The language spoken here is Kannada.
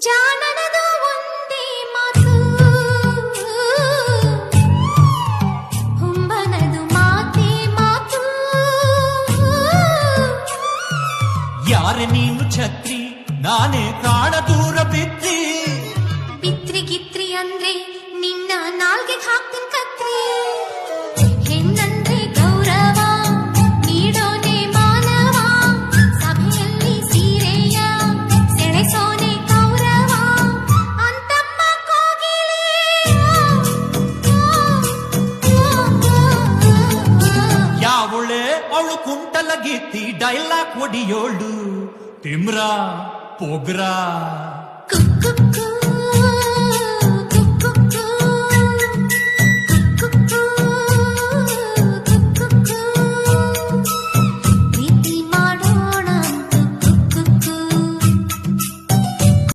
ಜಾಣನದು ಒಂದೇ ಮಾತು, ಹುಂಬನದು ಮಾತೇ ಮಾತು. ಯಾರೆ ನೀನು ಛತ್ರಿ, ನಾನೇ ಕಾಣ ದೂರ ಬಿತ್ರಿ. ಬಿತ್ರಿ ಗಿತ್ರಿ ಅಂದ್ರೆ ನಿನ್ನ ನಾಲ್ಗೆ ಹಾಕ್ತೀನಿ ಕತ್ರಿ. ಹೆಣ್ಣಂದ್ರೆ ಗೌರವ ನೀಡೋನೆ ಮಾನವ, ಸಭೆಯಲ್ಲಿ ಸೀರೆಯ ಸೆಳೆಸೋನೆ ಕೌರವ. ಅಂತಮ್ಮ ಕೋಗಿಲೆ ಯಾವಳೆ ಅವಳು ಕುಂಟಲ ಗೀತಿ ಡೈಲಾಗ್ ಒಡಿಯೋಳು. ತಿಮ್ರಾ ಪೋಗ್ರಾ ಕುಕ್ಕು